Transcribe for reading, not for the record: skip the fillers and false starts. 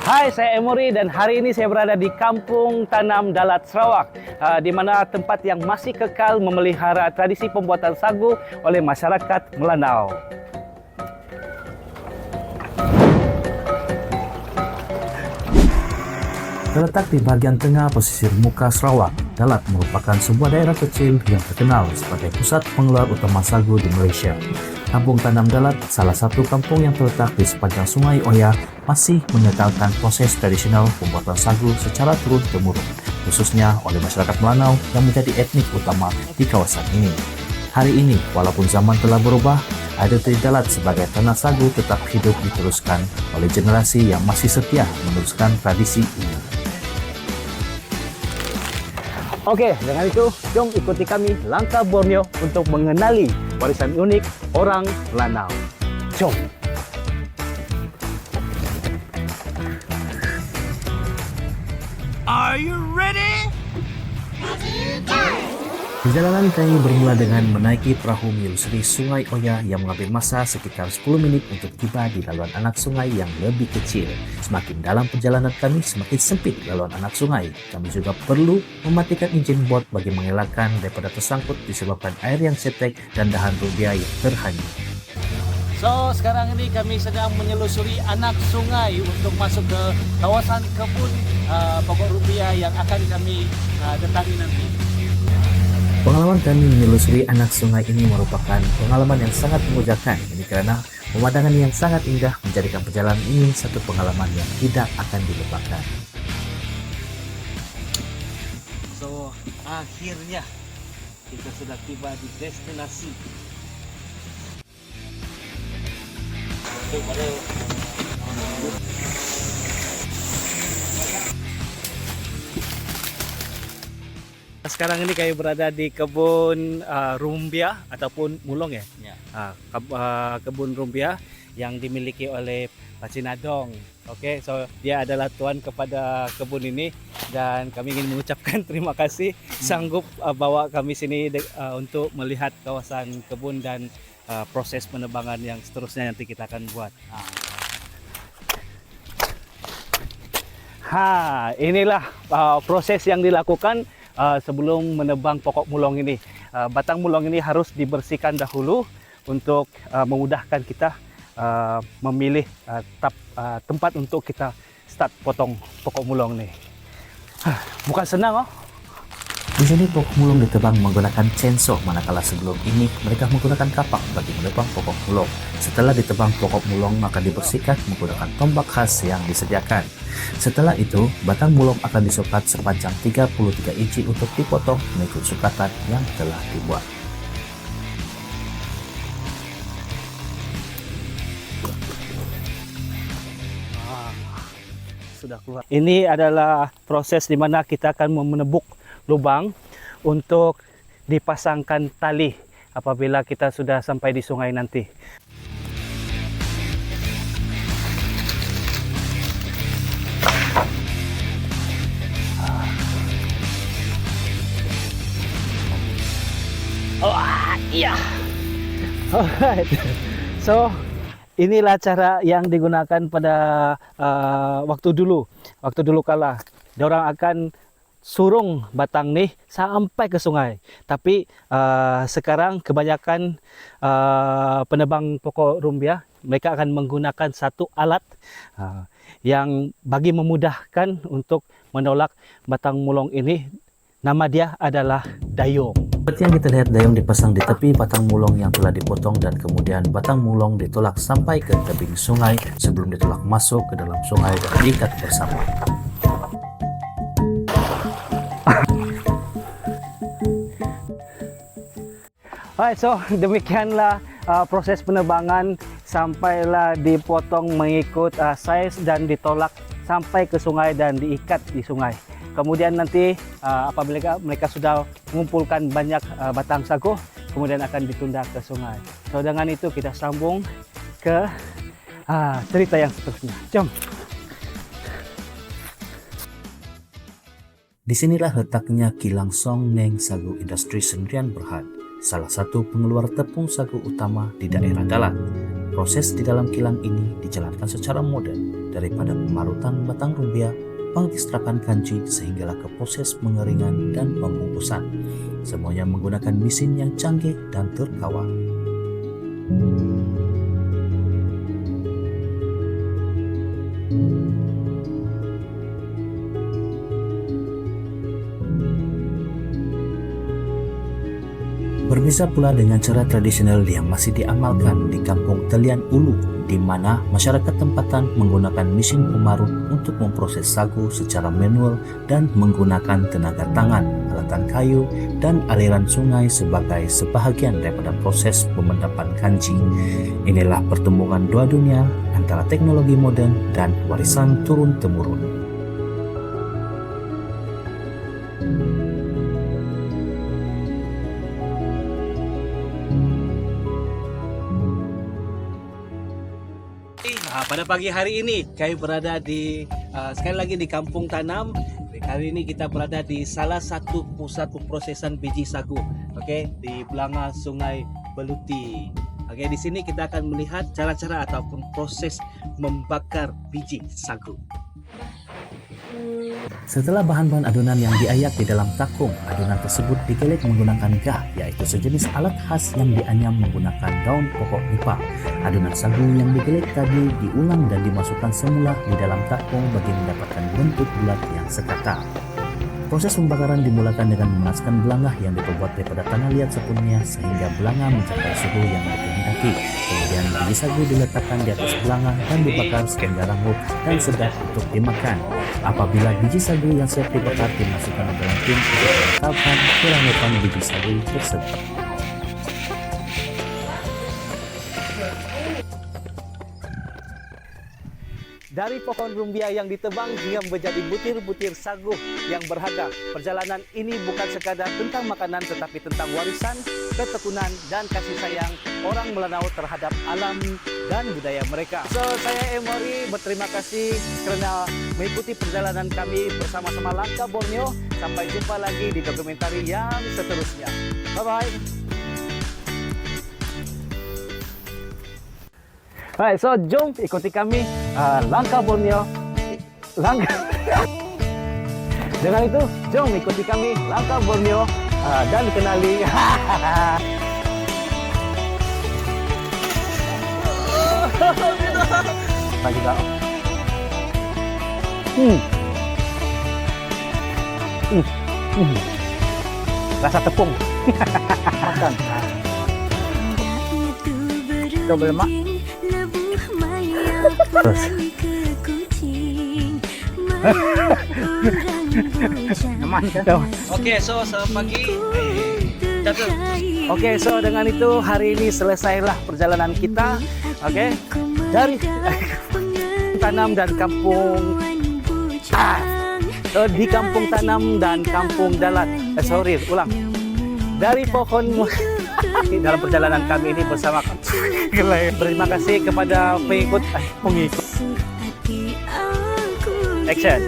Hai, saya Emory dan hari ini saya berada di Kampung Tanam Dalat, Sarawak, di mana tempat yang masih kekal memelihara tradisi pembuatan sagu oleh masyarakat Melanau. Terletak di bagian tengah pesisir muka Sarawak, Dalat merupakan sebuah daerah kecil yang terkenal sebagai pusat pengeluar utama sagu di Malaysia. Kampung Tanam Dalat, salah satu kampung yang terletak di sepanjang Sungai Oya, masih mengekalkan proses tradisional pembuatan sagu secara turun-temurun, khususnya oleh masyarakat Melanau yang menjadi etnik utama di kawasan ini. Hari ini, walaupun zaman telah berubah, identitas Dalat sebagai tanah sagu tetap hidup diteruskan oleh generasi yang masih setia meneruskan tradisi ini. Oke, dengan itu, jom ikuti kami langkah Borneo untuk mengenali warisan unik orang Melanau. Jom! Are you ready? Perjalanan kami bermula dengan menaiki perahu menyusuri Sungai Oya yang mengambil masa sekitar 10 menit untuk tiba di laluan anak sungai yang lebih kecil. Semakin dalam perjalanan kami, semakin sempit laluan anak sungai. Kami juga perlu mematikan enjin bot bagi mengelakkan daripada tersangkut disebabkan air yang cetek dan dahan rubia yang terhanyut. So, sekarang ini kami sedang menyelusuri anak sungai untuk masuk ke kawasan kebun pokok rubia yang akan kami datangi nanti. Pengalaman kami menyelusuri anak sungai ini merupakan pengalaman yang sangat memujakan. Ini karena pemandangan yang sangat indah menjadikan perjalanan ini satu pengalaman yang tidak akan dilupakan. So, akhirnya kita sudah tiba di destinasi. Sekarang ini kami berada di kebun rumbia ataupun mulong ya. Kebun rumbia yang dimiliki oleh Pak Cinadong. Oke, so dia adalah tuan kepada kebun ini dan kami ingin mengucapkan terima kasih sanggup bawa kami sini untuk melihat kawasan kebun dan proses penebangan yang seterusnya nanti kita akan buat. Inilah proses yang dilakukan sebelum menebang pokok mulong ini. Batang mulong ini harus dibersihkan dahulu untuk memudahkan kita memilih tempat untuk kita start potong pokok mulong nih. Bukan senang oh. Di sini pokok mulong ditebang menggunakan chainsaw, manakala sebelum ini mereka menggunakan kapak bagi menebang pokok mulong. Setelah ditebang pokok mulong maka dibersihkan menggunakan tombak khas yang disediakan. Setelah itu, batang mulong akan disukat sepanjang 33 inci untuk dipotong mengikut sukatan yang telah dibuat. Sudah keluar. Ini adalah proses di mana kita akan menebuk lubang untuk dipasangkan tali apabila kita sudah sampai di sungai nanti. Iya. Alright. So, inilah cara yang digunakan pada waktu dulu kala. Diorang akan surung batang nih sampai ke sungai. Tapi sekarang kebanyakan penebang pokok rumbia mereka akan menggunakan satu alat yang bagi memudahkan untuk menolak batang mulong ini. Nama dia adalah dayung. Seperti yang kita lihat, dayung dipasang di tepi batang mulong yang telah dipotong dan kemudian batang mulong ditolak sampai ke tebing sungai sebelum ditolak masuk ke dalam sungai dan diikat bersama. Alright, so demikianlah proses penebangan sampailah dipotong mengikut saiz dan ditolak sampai ke sungai dan diikat di sungai. Kemudian nanti apabila mereka sudah mengumpulkan banyak batang sagu, kemudian akan ditunda ke sungai. So dengan itu kita sambung ke cerita yang seterusnya. Jom. Disinilah letaknya kilang Song Neng Sagu Industri Sendirian Berhad, salah satu pengeluar tepung sagu utama di daerah Dalat. Proses di dalam kilang ini dijalankan secara modern, daripada pemarutan batang rumbia, pengistrakan kanji sehinggalah ke proses pengeringan dan pembungkusan. Semuanya menggunakan mesin yang canggih dan terkawal. Berbeda pula dengan cara tradisional yang masih diamalkan di kampung Telian Ulu, di mana masyarakat tempatan menggunakan mesin pemarut untuk memproses sagu secara manual dan menggunakan tenaga tangan, alatan kayu, dan aliran sungai sebagai sebahagian daripada proses pemendapan kanji. Inilah pertemuan dua dunia antara teknologi modern dan warisan turun-temurun. Pada pagi hari ini kami berada di sekali lagi di Kampung Tanam. Kali ini kita berada di salah satu pusat pemprosesan biji sagu, di belanga Sungai Beluti. Di sini kita akan melihat cara-cara ataupun proses membakar biji sagu. Setelah bahan-bahan adonan yang diayak di dalam takung, adonan tersebut digelek menggunakan gah, yaitu sejenis alat khas yang dianyam menggunakan daun pokok nipah. Adonan sagu yang digelek tadi diulang dan dimasukkan semula di dalam takung bagi mendapatkan bentuk bulat yang sekata. Proses pembakaran dimulakan dengan memanaskan belangah yang diperbuat daripada tanah liat sepenuhnya sehingga belangah mencapai suhu yang dikehendaki. Kemudian biji sagu diletakkan di atas belangah dan dibakar sehingga rangup dan sedap untuk dimakan. Apabila biji sagu yang siap dibakar dimasukkan ke dalam tin untuk melengkapkan kerangupan biji sagu tersebut. Dari pohon rumbia yang ditebang hingga menjadi butir-butir sagu yang berharga. Perjalanan ini bukan sekadar tentang makanan tetapi tentang warisan, ketekunan, dan kasih sayang orang Melanau terhadap alam dan budaya mereka. So, saya Emory berterima kasih kerana mengikuti perjalanan kami bersama-sama Langkah Borneo. Sampai jumpa lagi di dokumentari yang seterusnya. Bye-bye. Alright, so jom ikuti kami Langkah Borneo. Dengan itu, jom ikuti kami Langkah Borneo dan kenali. Lagi kau. Rasa tepung. Makan. Coba lemak. Terus. Oke, so pagi. Oke, so dengan itu hari ini selesailah perjalanan kita. Dari Tanam dan Kampung di Kampung Tanam dan Kampung Dalat. Ulang. Dari pohon dalam perjalanan kami ini bersama terima kasih kepada pengikut. Action.